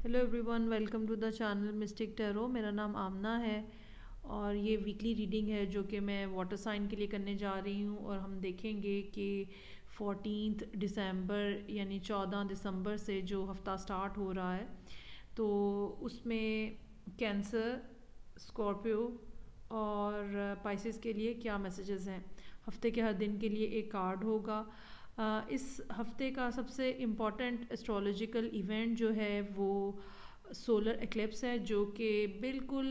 Hello everyone, welcome to the channel mystic tarot. मेरा नाम आमना है और ये वीकली रीडिंग है जो कि मैं वाटर साइन के लिए करने जा रही हूँ। और हम देखेंगे कि 14 दिसंबर यानी 14 दिसंबर से जो हफ्ता स्टार्ट हो रहा है तो उसमें कैंसर, स्कॉर्पियो और पाइसेस के लिए क्या मैसेजेस हैं। हफ्ते के हर दिन के लिए एक कार्ड होगा। इस हफ्ते का सबसे इम्पॉर्टेंट एस्ट्रोलॉजिकल इवेंट जो है वो सोलर एक्लिप्स है, जो कि बिल्कुल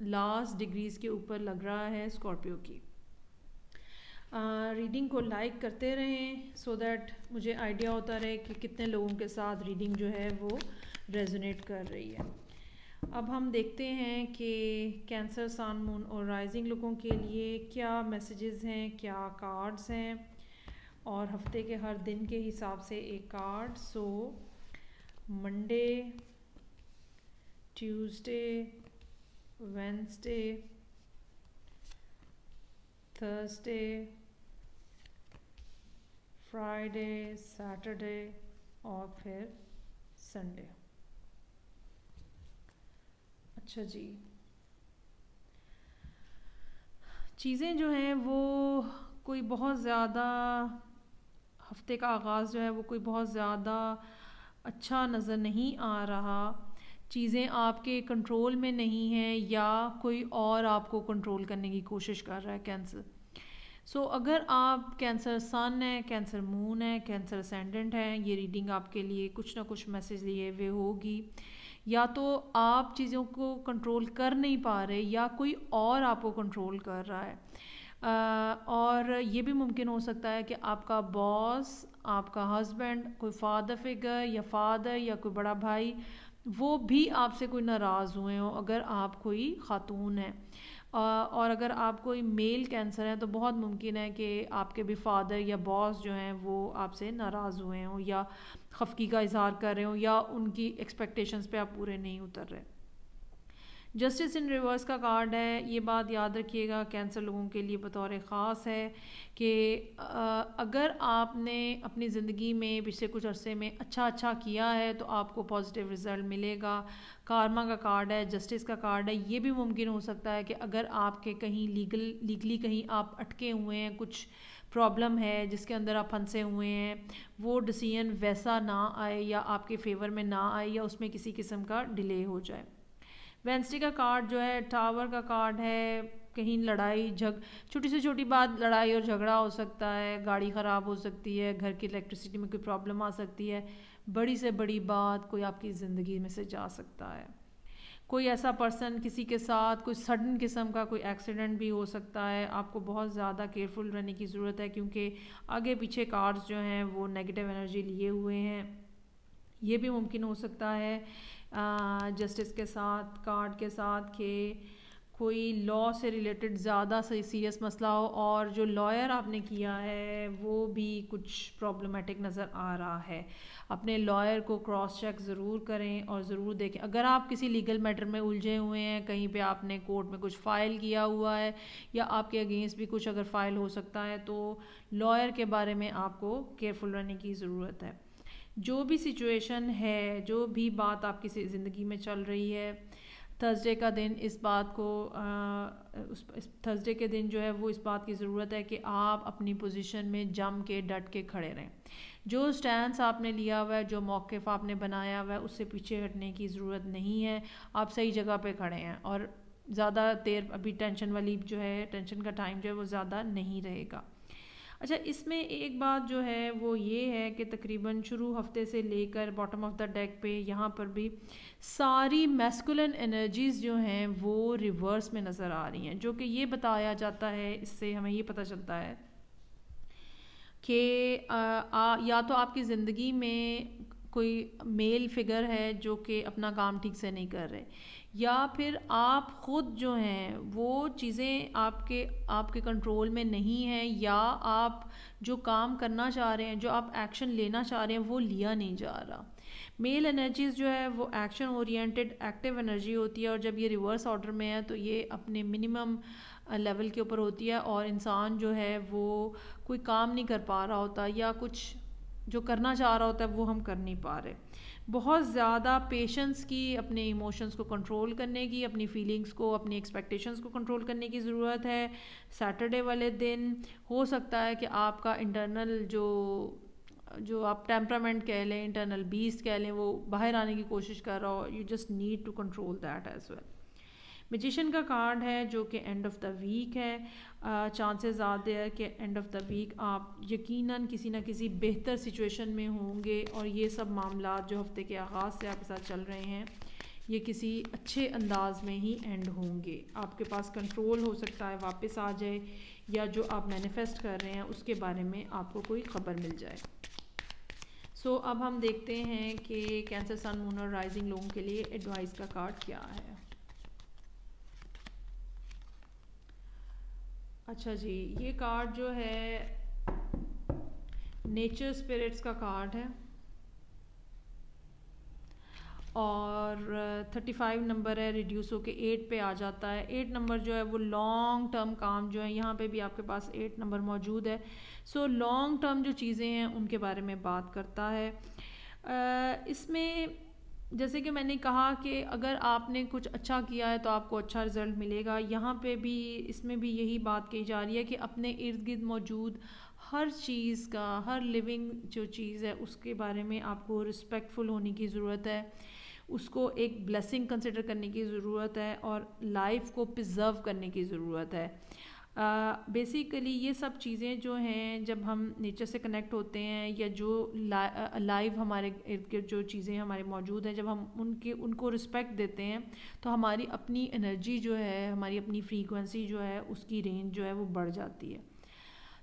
लास्ट डिग्रीज़ के ऊपर लग रहा है स्कॉर्पियो की। रीडिंग को लाइक करते रहें सो दैट मुझे आइडिया होता रहे कि कितने लोगों के साथ रीडिंग जो है वो रेजोनेट कर रही है। अब हम देखते हैं कि कैंसर, सन, मून और राइजिंग लोगों के लिए क्या मैसेजेस हैं, क्या कार्ड्स हैं और हफ्ते के हर दिन के हिसाब से एक कार्ड। सो Monday, Tuesday, Wednesday, Thursday, Friday, Saturday और फिर संडे। अच्छा जी, चीज़ें जो हैं वो कोई बहुत ज़्यादा, हफ्ते का आगाज़ जो है वो कोई बहुत ज़्यादा अच्छा नज़र नहीं आ रहा। चीज़ें आपके कंट्रोल में नहीं हैं या कोई और आपको कंट्रोल करने की कोशिश कर रहा है कैंसर। अगर आप कैंसर सन है, कैंसर मून है, कैंसर असेंडेंट है, ये रीडिंग आपके लिए कुछ ना कुछ मैसेज लिए हुए होगी। या तो आप चीज़ों को कंट्रोल कर नहीं पा रहे या कोई और आपको कंट्रोल कर रहा है। और ये भी मुमकिन हो सकता है कि आपका बॉस, आपका हस्बैंड, कोई फादर फिगर या फादर या कोई बड़ा भाई, वो भी आपसे कोई नाराज़ हुए हो अगर आप कोई खातून है। और अगर आप कोई मेल कैंसर है तो बहुत मुमकिन है कि आपके भी फादर या बॉस जो हैं वो आपसे नाराज़ हुए हों या खफगी का इजहार कर रहे हो या उनकी एक्सपेक्टेशंस पे आप पूरे नहीं उतर रहे। जस्टिस इन रिवर्स का कार्ड है। ये बात याद रखिएगा, कैंसर लोगों के लिए बतौर ख़ास है कि अगर आपने अपनी ज़िंदगी में पिछले कुछ अरसे में अच्छा किया है तो आपको पॉजिटिव रिज़ल्ट मिलेगा। कारमा का कार्ड है, जस्टिस का कार्ड है। ये भी मुमकिन हो सकता है कि अगर आपके कहीं लीगली कहीं आप अटके हुए हैं, कुछ प्रॉब्लम है जिसके अंदर आप फंसे हुए हैं, वो डिसीजन वैसा ना आए या आपके फेवर में ना आए या उसमें किसी किस्म का डिले हो जाए। वेंसडे का कार्ड जो है टावर का कार्ड है। कहीं लड़ाई छोटी से छोटी बात, लड़ाई और झगड़ा हो सकता है, गाड़ी ख़राब हो सकती है, घर की इलेक्ट्रिसिटी में कोई प्रॉब्लम आ सकती है, बड़ी से बड़ी बात कोई आपकी ज़िंदगी में से जा सकता है। कोई ऐसा पर्सन, किसी के साथ कोई सडन किस्म का कोई एक्सीडेंट भी हो सकता है। आपको बहुत ज़्यादा केयरफुल रहने की ज़रूरत है क्योंकि आगे पीछे कार्ड्स जो हैं वो नेगेटिव एनर्जी लिए हुए हैं। ये भी मुमकिन हो सकता है जस्टिस के साथ, कार्ड के साथ, कि कोई लॉ से रिलेटेड ज़्यादा सीरियस मसला हो और जो लॉयर आपने किया है वो भी कुछ प्रॉब्लमेटिक नज़र आ रहा है। अपने लॉयर को क्रॉस चेक ज़रूर करें और ज़रूर देखें। अगर आप किसी लीगल मैटर में उलझे हुए हैं, कहीं पे आपने कोर्ट में कुछ फ़ाइल किया हुआ है या आपके अगेंस्ट भी कुछ अगर फ़ाइल हो सकता है तो लॉयर के बारे में आपको केयरफुल रहने की ज़रूरत है। जो भी सिचुएशन है, जो भी बात आपकी ज़िंदगी में चल रही है, थर्सडे का दिन इस बात को थर्सडे के दिन जो है वो इस बात की ज़रूरत है कि आप अपनी पोजीशन में जम के डट के खड़े रहें। जो स्टैंड आपने लिया हुआ है, जो मौक़िफ़ आपने बनाया हुआ है, उससे पीछे हटने की ज़रूरत नहीं है। आप सही जगह पे खड़े हैं और ज़्यादा देर अभी टेंशन वाली जो है, टेंशन का टाइम जो है वो ज़्यादा नहीं रहेगा। अच्छा, इसमें एक बात जो है वो ये है कि तकरीबन शुरू हफ्ते से लेकर बॉटम ऑफ द डेक पे यहाँ पर भी सारी मैस्कुलिन एनर्जीज़ जो हैं वो रिवर्स में नज़र आ रही हैं, जो कि ये बताया जाता है, इससे हमें ये पता चलता है कि या तो आपकी ज़िंदगी में कोई मेल फिगर है जो कि अपना काम ठीक से नहीं कर रहे, या फिर आप ख़ुद जो हैं वो चीज़ें आपके कंट्रोल में नहीं है, या आप जो काम करना चाह रहे हैं, जो आप एक्शन लेना चाह रहे हैं वो लिया नहीं जा रहा। मेल एनर्जीज़ जो है वो एक्शन ओरिएंटेड एक्टिव एनर्जी होती है और जब ये रिवर्स ऑर्डर में है तो ये अपने मिनिमम लेवल के ऊपर होती है और इंसान जो है वो कोई काम नहीं कर पा रहा होता या कुछ जो करना चाह रहा होता है वो हम कर नहीं पा रहे। बहुत ज़्यादा पेशेंस की, अपने इमोशंस को कंट्रोल करने की, अपनी फीलिंग्स को, अपनी एक्सपेक्टेशंस को कंट्रोल करने की ज़रूरत है। सैटरडे वाले दिन हो सकता है कि आपका इंटरनल जो आप टेम्परामेंट कह लें, इंटरनल बीस्ट कह लें, वो बाहर आने की कोशिश कर रहा हो। You just need to control that as well. Magician का कार्ड है जो कि एंड ऑफ द वीक है। चांसेस ज़्यादा है कि एंड ऑफ द वीक आप यकीनन किसी ना किसी बेहतर सिचुएशन में होंगे, और ये सब मामला जो हफ्ते के आगाज़ से आपके साथ चल रहे हैं ये किसी अच्छे अंदाज में ही एंड होंगे। आपके पास कंट्रोल हो सकता है वापस आ जाए, या जो आप मैनिफेस्ट कर रहे हैं उसके बारे में आपको कोई ख़बर मिल जाए। सो अब हम देखते हैं कि कैंसर, सन, मून और राइजिंग लोगों के लिए एडवाइस का कार्ड क्या है। अच्छा जी, ये कार्ड जो है नेचर स्पिरिट्स का कार्ड है, और 35 नंबर है, रिड्यूस होके 8 पे आ जाता है। 8 नंबर जो है वो लॉन्ग टर्म काम जो है, यहाँ पे भी आपके पास 8 नंबर मौजूद है। सो लॉन्ग टर्म जो चीज़ें हैं उनके बारे में बात करता है। इसमें जैसे कि मैंने कहा कि अगर आपने कुछ अच्छा किया है तो आपको अच्छा रिज़ल्ट मिलेगा। यहाँ पे भी, इसमें भी यही बात कही जा रही है कि अपने इर्द गिर्द मौजूद हर चीज़ का, हर लिविंग जो चीज़ है उसके बारे में आपको रिस्पेक्टफुल होने की ज़रूरत है, उसको एक ब्लेसिंग कंसिडर करने की ज़रूरत है, और लाइफ को प्रिजर्व करने की ज़रूरत है। बेसिकली ये सब चीज़ें जो हैं, जब हम नेचर से कनेक्ट होते हैं, या जो लाइव हमारे इर्द गिर्द जो चीज़ें हमारे मौजूद हैं, जब हम उनको रिस्पेक्ट देते हैं तो हमारी अपनी एनर्जी जो है, हमारी अपनी फ्रीक्वेंसी जो है, उसकी रेंज जो है वो बढ़ जाती है।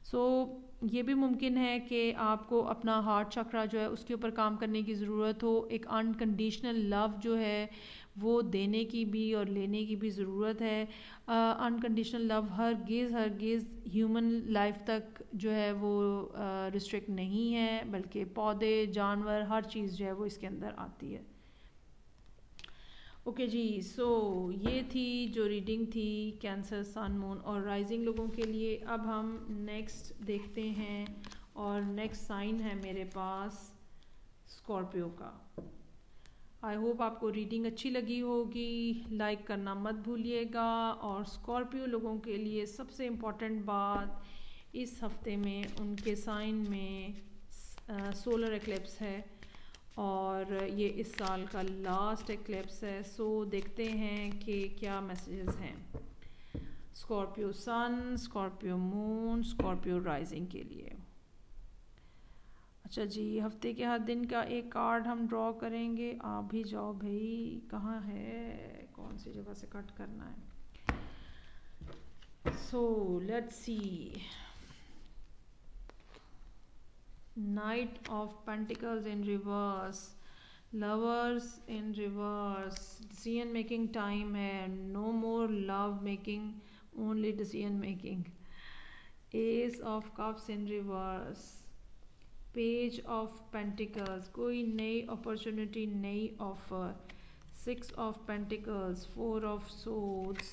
सो ये भी मुमकिन है कि आपको अपना हार्ट चक्रा जो है उसके ऊपर काम करने की ज़रूरत हो। एक अनकंडीशनल लव जो है वो देने की भी और लेने की भी ज़रूरत है। अनकंडीशनल लव हरगिज़ ह्यूमन लाइफ तक जो है वो रिस्ट्रिक्ट नहीं है, बल्कि पौधे, जानवर, हर चीज़ जो है वो इसके अंदर आती है। ओके जी, सो ये थी जो रीडिंग थी कैंसर, सन, मून और राइजिंग लोगों के लिए। अब हम नेक्स्ट देखते हैं, और नेक्स्ट साइन है मेरे पास स्कॉर्पियो का। आई होप आपको रीडिंग अच्छी लगी होगी। लाइक करना मत भूलिएगा। और स्कॉर्पियो लोगों के लिए सबसे इम्पॉर्टेंट बात, इस हफ्ते में उनके साइन में सोलर एक्लिप्स है, और ये इस साल का लास्ट एक्लिप्स है। सो देखते हैं कि क्या मैसेजेस हैं स्कॉर्पियो सन, स्कॉर्पियो मून, स्कॉर्पियो राइजिंग के लिए। अच्छा जी, हफ्ते के हर दिन का एक कार्ड हम ड्रॉ करेंगे। आप भी जाओ भाई, कहाँ है, कौन सी जगह से कट करना है। So let's see. Knight of Pentacles in reverse, Lovers in reverse, decision making time है, no more love making, only decision making. Ace of Cups in reverse, Page of Pentacles, कोई नई अपॉर्चुनिटी, नई offer, Six of Pentacles, Four of Swords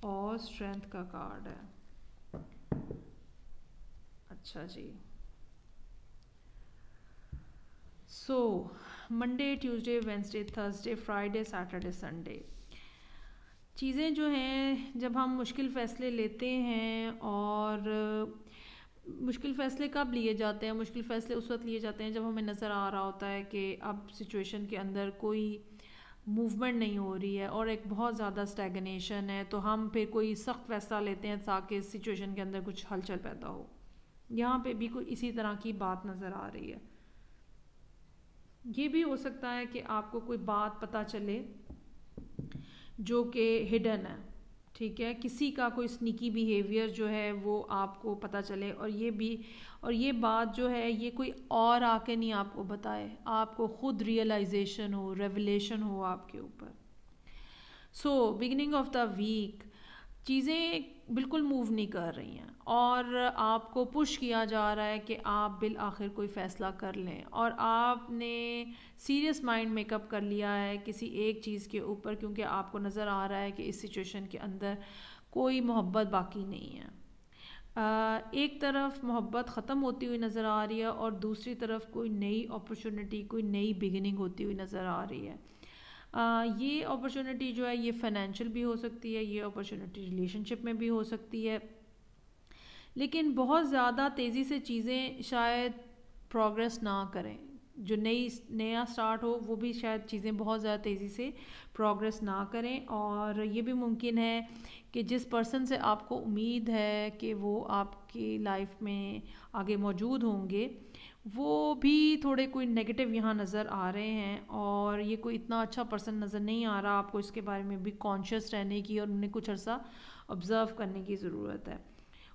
और Strength का card है। अच्छा जी, so Monday, Tuesday, Wednesday, Thursday, Friday, Saturday, Sunday, चीज़ें जो हैं, जब हम मुश्किल फ़ैसले लेते हैं, और मुश्किल फ़ैसले कब लिए जाते हैं? मुश्किल फ़ैसले उस वक्त लिए जाते हैं जब हमें नज़र आ रहा होता है कि अब सिचुएशन के अंदर कोई मूवमेंट नहीं हो रही है और एक बहुत ज़्यादा स्टैग्नेशन है, तो हम फिर कोई सख्त फ़ैसला लेते हैं ताकि सिचुएशन के अंदर कुछ हलचल पैदा हो। यहाँ पे भी कोई इसी तरह की बात नज़र आ रही है। ये भी हो सकता है कि आपको कोई बात पता चले जो कि हिडन है, ठीक है, किसी का कोई स्नीकी बिहेवियर जो है वो आपको पता चले, और ये बात जो है ये कोई और आके नहीं आपको बताए, आपको खुद रियलाइजेशन हो, रेवलेशन हो आपके ऊपर। So beginning of the week चीज़ें बिल्कुल मूव नहीं कर रही हैं, और आपको पुश किया जा रहा है कि आप बिल आखिर कोई फ़ैसला कर लें, और आपने सीरियस माइंड मेकअप कर लिया है किसी एक चीज़ के ऊपर, क्योंकि आपको नज़र आ रहा है कि इस सिचुएशन के अंदर कोई मोहब्बत बाकी नहीं है। एक तरफ मोहब्बत ख़त्म होती हुई नज़र आ रही है और दूसरी तरफ कोई नई अपॉर्चुनिटी, कोई नई बिगिनिंग होती हुई नज़र आ रही है। ये अपॉर्चुनिटी जो है ये फाइनेंशियल भी हो सकती है, ये अपॉर्चुनिटी रिलेशनशिप में भी हो सकती है, लेकिन बहुत ज़्यादा तेज़ी से चीज़ें शायद प्रोग्रेस ना करें। जो नया स्टार्ट हो वो भी शायद चीज़ें बहुत ज़्यादा तेज़ी से प्रोग्रेस ना करें। और ये भी मुमकिन है कि जिस पर्सन से आपको उम्मीद है कि वो आपकी लाइफ में आगे मौजूद होंगे, वो भी थोड़े कोई नेगेटिव यहाँ नज़र आ रहे हैं और ये कोई इतना अच्छा पर्सन नज़र नहीं आ रहा। आपको इसके बारे में भी कॉन्शियस रहने की और उन्हें कुछ अर्सा ऑब्ज़र्व करने की ज़रूरत है।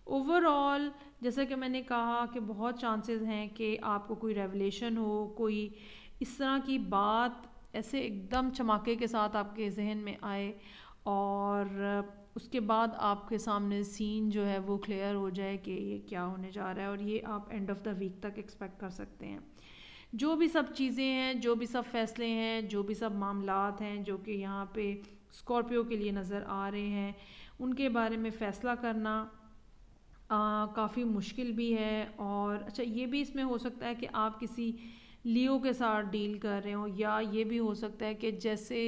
ओवरऑल जैसा कि मैंने कहा कि बहुत चांसेस हैं कि आपको कोई रेवलेशन हो, कोई इस तरह की बात ऐसे एकदम चमाके के साथ आपके जहन में आए और उसके बाद आपके सामने सीन जो है वो क्लियर हो जाए कि ये क्या होने जा रहा है, और ये आप एंड ऑफ द वीक तक एक्सपेक्ट कर सकते हैं। जो भी सब चीज़ें हैं, जो भी सब फैसले हैं, जो भी सब मामलात हैं जो कि यहाँ पे स्कॉर्पियो के लिए नज़र आ रहे हैं, उनके बारे में फ़ैसला करना काफ़ी मुश्किल भी है। और अच्छा, ये भी इसमें हो सकता है कि आप किसी लियो के साथ डील कर रहे हो, या ये भी हो सकता है कि जैसे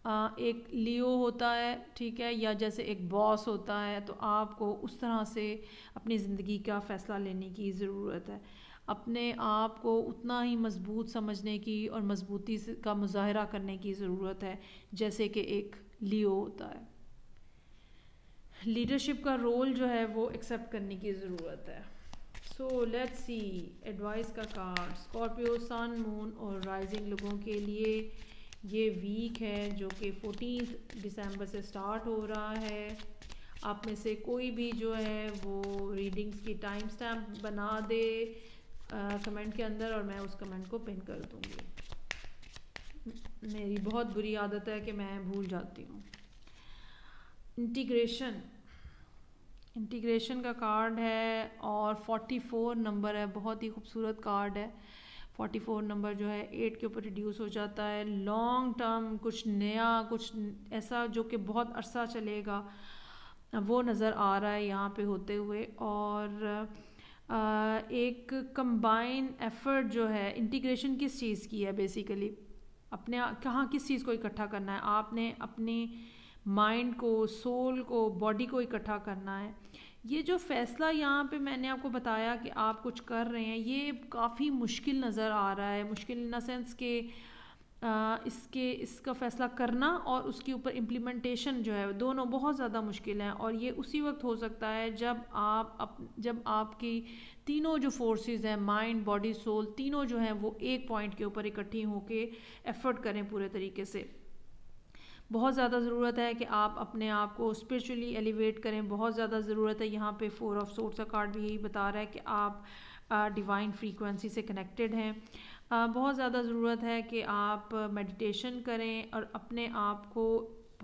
एक लियो होता है, ठीक है, या जैसे एक बॉस होता है, तो आपको उस तरह से अपनी ज़िंदगी का फ़ैसला लेने की ज़रूरत है। अपने आप को उतना ही मज़बूत समझने की और मज़बूती का मुज़ाहरा करने की ज़रूरत है जैसे कि एक लियो होता है। लीडरशिप का रोल जो है वो एक्सेप्ट करने की ज़रूरत है। सो लेट्स सी एडवाइस का कार्ड स्कॉर्पियो सन, मून और राइजिंग लोगों के लिए ये वीक है जो कि 14 दिसंबर से स्टार्ट हो रहा है। आप में से कोई भी जो है वो रीडिंग्स की टाइम स्टैम्प बना दे कमेंट के अंदर और मैं उस कमेंट को पिन कर दूँगी। मेरी बहुत बुरी आदत है कि मैं भूल जाती हूँ। इंटीग्रेशन का कार्ड है और 44 नंबर है, बहुत ही खूबसूरत कार्ड है। 44 नंबर जो है 8 के ऊपर रिड्यूस हो जाता है। लॉन्ग टर्म कुछ नया, कुछ ऐसा जो कि बहुत अरसा चलेगा वो नज़र आ रहा है यहाँ पे होते हुए। और एक कंबाइन एफर्ट जो है, इंटीग्रेशन किस चीज़ की है बेसिकली, अपने कहाँ किस चीज़ को इकट्ठा करना है, आपने अपने माइंड को, सोल को, बॉडी को इकट्ठा करना है। ये जो फ़ैसला यहाँ पे मैंने आपको बताया कि आप कुछ कर रहे हैं, ये काफ़ी मुश्किल नज़र आ रहा है। मुश्किल इन द सेंस के इसका फ़ैसला करना और उसके ऊपर इम्प्लीमेंटेशन जो है दोनों बहुत ज़्यादा मुश्किल है। और ये उसी वक्त हो सकता है जब आपकी तीनों जो फोर्सेस हैं, माइंड, बॉडी, सोल, तीनों जो हैं वो एक पॉइंट के ऊपर इकट्ठी होके एफर्ट करें पूरे तरीके से। बहुत ज़्यादा ज़रूरत है कि आप अपने आप को स्पिरिचुअली एलिवेट करें, बहुत ज़्यादा ज़रूरत है। यहाँ पे 4 ऑफ सोर्ड्स का कार्ड भी यही बता रहा है कि आप डिवाइन फ्रीक्वेंसी से कनेक्टेड हैं। बहुत ज़्यादा ज़रूरत है कि आप मेडिटेशन करें और अपने आप को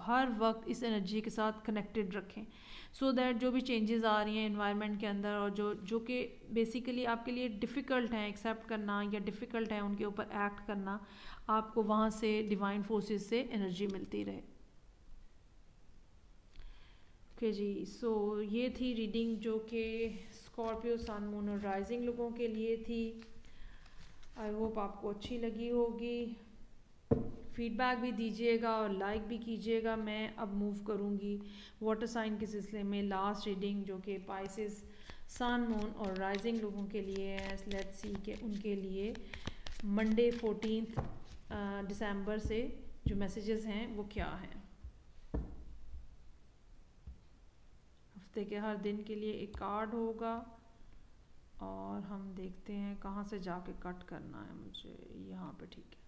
हर वक्त इस एनर्जी के साथ कनेक्टेड रखें, सो दैट जो भी चेंजेस आ रही हैं एनवायरनमेंट के अंदर और जो कि बेसिकली आपके लिए डिफ़िकल्ट हैं एक्सेप्ट करना या डिफ़िकल्ट है उनके ऊपर एक्ट करना, आपको वहाँ से डिवाइन फोर्सेस से एनर्जी मिलती रहे। ओके जी, सो ये थी रीडिंग जो कि स्कॉर्पियो सन, मून और राइजिंग लोगों के लिए थी। आई होप आपको अच्छी लगी होगी। फीडबैक भी दीजिएगा और लाइक भी कीजिएगा। मैं अब मूव करूँगी वाटर साइन के सिलसिले में लास्ट रीडिंग जो कि पाइसेस सन, मून और राइजिंग लोगों के लिए है। लेट्स सी कि उनके लिए मंडे 14 दिसंबर से जो मैसेजेस हैं वो क्या हैं। हफ्ते के हर दिन के लिए एक कार्ड होगा और हम देखते हैं कहाँ से जाके कट करना है मुझे, यहाँ पे, ठीक है।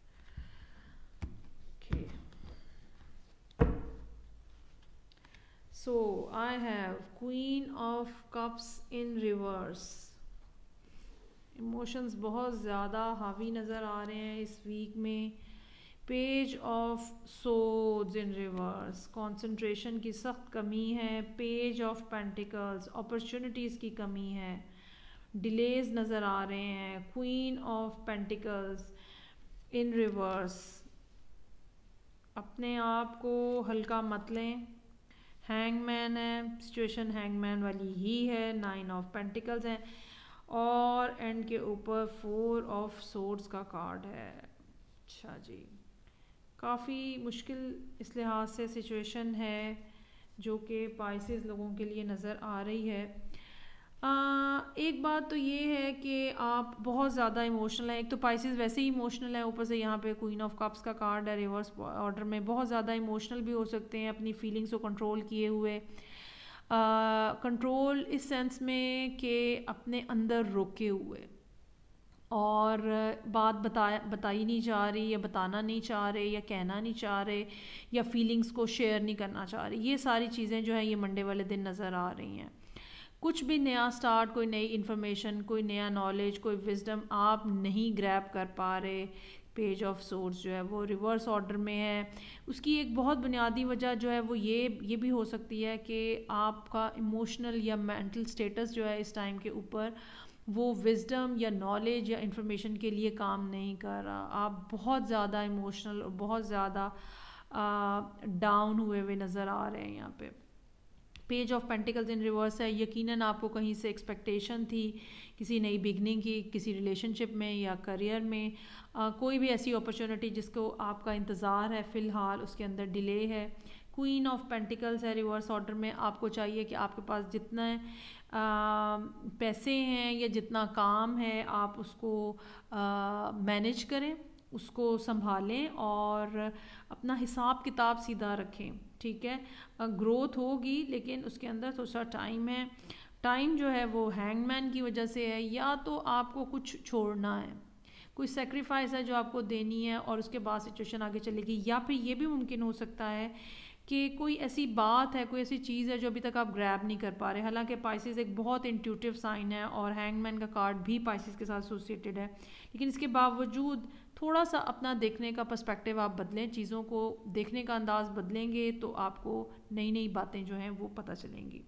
So I have Queen of Cups in reverse. Emotions बहुत ज़्यादा हावी नज़र आ रहे हैं इस वीक में। Page of swords in reverse, concentration की सख्त कमी है। पेज ऑफ पेंटिकल्स, अपॉर्चुनिटीज़ की कमी है, डिलेज नज़र आ रहे हैं। Queen of pentacles in reverse, अपने आप को हल्का मत लें, हैंगमैन है, सिचुएशन हैंगमैन वाली ही है, 9 ऑफ पेंटिकल्स हैं और एंड के ऊपर 4 ऑफ सोर्ड्स का कार्ड है। अच्छा जी, काफ़ी मुश्किल इस लिहाज से सिचुएशन है जो कि पाइसेस लोगों के लिए नज़र आ रही है। एक बात तो ये है कि आप बहुत ज़्यादा इमोशनल हैं। एक तो पाइसेस वैसे ही इमोशनल है, ऊपर से यहाँ पे क्वीन ऑफ कप्स का कार्ड है रिवर्स ऑर्डर में, बहुत ज़्यादा इमोशनल भी हो सकते हैं अपनी फीलिंग्स को कंट्रोल किए हुए। कंट्रोल इस सेंस में कि अपने अंदर रोके हुए और बात बताई नहीं जा रही या बताना नहीं चाह रहे या कहना नहीं चाह रहे या फीलिंग्स को शेयर नहीं करना चाह रहे। ये सारी चीज़ें जो है ये मंडे वाले दिन नज़र आ रही हैं। कुछ भी नया स्टार्ट, कोई नई इन्फॉर्मेशन, कोई नया नॉलेज, कोई विजडम आप नहीं ग्रैब कर पा रहे। पेज ऑफ सोर्स जो है वो रिवर्स ऑर्डर में है। उसकी एक बहुत बुनियादी वजह जो है वो ये भी हो सकती है कि आपका इमोशनल या मेंटल स्टेटस जो है इस टाइम के ऊपर वो विजडम या नॉलेज या इन्फॉर्मेशन के लिए काम नहीं कर रहा। आप बहुत ज़्यादा इमोशनल और बहुत ज़्यादा डाउन हुए नज़र आ रहे हैं यहाँ पे। Page of pentacles in reverse है। यकीनन आपको कहीं से एक्सपेक्टेशन थी किसी नई बिगनिंग की, किसी रिलेशनशिप में या करियर में, कोई भी ऐसी अपॉर्चुनिटी जिसको आपका इंतज़ार है, फ़िलहाल उसके अंदर डिले है। क्वीन ऑफ पेंटिकल्स है रिवर्स ऑर्डर में। आपको चाहिए कि आपके पास जितना पैसे हैं या जितना काम है आप उसको मैनेज करें, उसको संभालें और अपना हिसाब किताब सीधा रखें। ठीक है, ग्रोथ होगी लेकिन उसके अंदर थोड़ा सा टाइम है। टाइम जो है वो हैंगमैन की वजह से है। या तो आपको कुछ छोड़ना है, कोई सेक्रीफाइस है जो आपको देनी है और उसके बाद सिचुएशन आगे चलेगी। या फिर ये भी मुमकिन हो सकता है कि कोई ऐसी बात है, कोई ऐसी चीज़ है जो अभी तक आप ग्रैब नहीं कर पा रहे। हालांकि पाइसेस एक बहुत इंट्यूटिव साइन है और हैंगमैन का कार्ड भी पाइसेस के साथ एसोसिएटेड है, लेकिन इसके बावजूद थोड़ा सा अपना देखने का पर्सपेक्टिव आप बदलें, चीज़ों को देखने का अंदाज़ बदलेंगे तो आपको नई नई बातें जो हैं वो पता चलेंगी।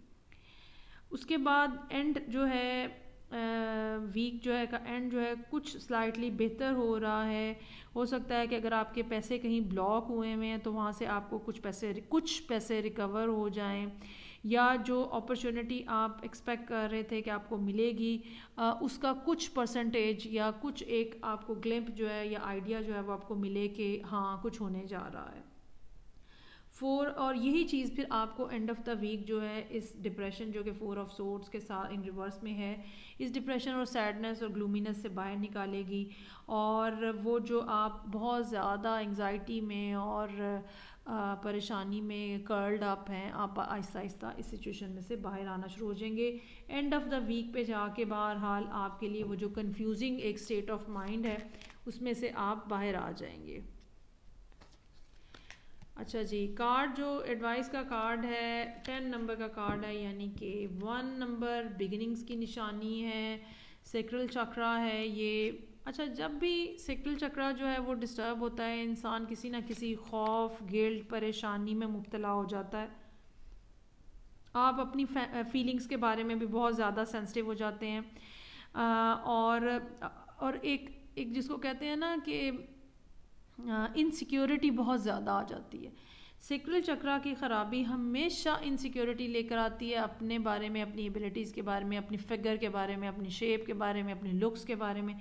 उसके बाद एंड जो है वीक जो है का एंड जो है कुछ स्लाइटली बेहतर हो रहा है। हो सकता है कि अगर आपके पैसे कहीं ब्लॉक हुए हुए हैं तो वहाँ से आपको कुछ पैसे रिकवर हो जाएं, या जो अपॉर्चुनिटी आप एक्सपेक्ट कर रहे थे कि आपको मिलेगी उसका कुछ परसेंटेज या कुछ एक आपको ग्लिम्प जो है या आइडिया जो है वो आपको मिले कि हाँ कुछ होने जा रहा है। 4 और यही चीज़ फिर आपको एंड ऑफ द वीक जो है इस डिप्रेशन जो कि 4 ऑफ सोर्ड्स के साथ इन रिवर्स में है, इस डिप्रेशन और सैडनेस और ग्लूमीनेस से बाहर निकालेगी। और वो जो आप बहुत ज़्यादा एंग्जाइटी में और परेशानी में कर्ल्ड अप हैं, आप आहिस्ता आहिस्ता इस सिचुएशन में से बाहर आना शुरू हो जाएंगे। एंड ऑफ द वीक पे जाके बहरहाल आपके लिए वो जो कंफ्यूजिंग एक स्टेट ऑफ माइंड है उसमें से आप बाहर आ जाएंगे। अच्छा जी, कार्ड जो एडवाइस का कार्ड है 10 नंबर का कार्ड है, यानी कि 1 नंबर बिगिनिंग्स की निशानी है, सेक्रल चक्रा है ये। अच्छा, जब भी सेक्रल चक्रा जो है वो डिस्टर्ब होता है इंसान किसी ना किसी खौफ, गिल्ट, परेशानी में मुब्तला हो जाता है। आप अपनी फीलिंग्स के बारे में भी बहुत ज़्यादा सेंसिटिव हो जाते हैं और एक जिसको कहते हैं ना कि इनसिक्योरिटी बहुत ज़्यादा आ जाती है। सेक्रल चक्रा की ख़राबी हमेशा इनसिक्योरिटी लेकर आती है अपने बारे में, अपनी एबिलिटीज़ के बारे में, अपनी फिगर के बारे में, अपनी शेप के बारे में, अपनी लुक्स के बारे में,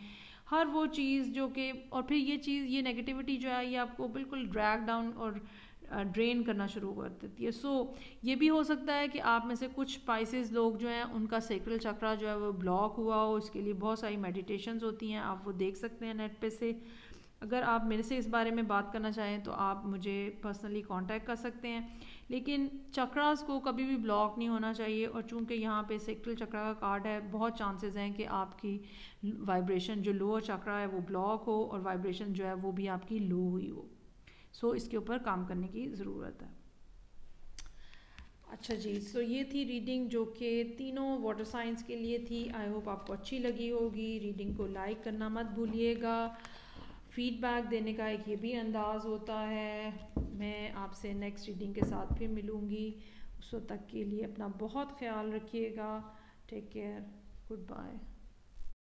हर वो चीज़ जो कि, और फिर ये नेगेटिविटी जो है ये आपको बिल्कुल ड्रैग डाउन और ड्रेन करना शुरू कर देती है। ये भी हो सकता है कि आप में से कुछ पाइसेस लोग जो हैं उनका सेक्रल चक्रा जो है वो ब्लॉक हुआ हो। इसके लिए बहुत सारी मेडिटेशंस होती हैं, आप वो देख सकते हैं नेट पे से। अगर आप मेरे से इस बारे में बात करना चाहें तो आप मुझे पर्सनली कांटेक्ट कर सकते हैं। लेकिन चक्रास को कभी भी ब्लॉक नहीं होना चाहिए, और चूंकि यहाँ पे सेक्रल चक्रा का कार्ड है, बहुत चांसेस हैं कि आपकी वाइब्रेशन जो लोअर चक्रा है वो ब्लॉक हो और वाइब्रेशन जो है वो भी आपकी लो हुई हो। इसके ऊपर काम करने की ज़रूरत है। अच्छा जी, ये थी रीडिंग जो कि तीनों वाटर साइंस के लिए थी। आई होप आपको अच्छी लगी होगी। रीडिंग को लाइक करना मत भूलिएगा। फीडबैक देने का एक ये भी अंदाज़ होता है। मैं आपसे नेक्स्ट रीडिंग के साथ फिर मिलूँगी। उस वक्त तक के लिए अपना बहुत ख्याल रखिएगा। Take care, good bye.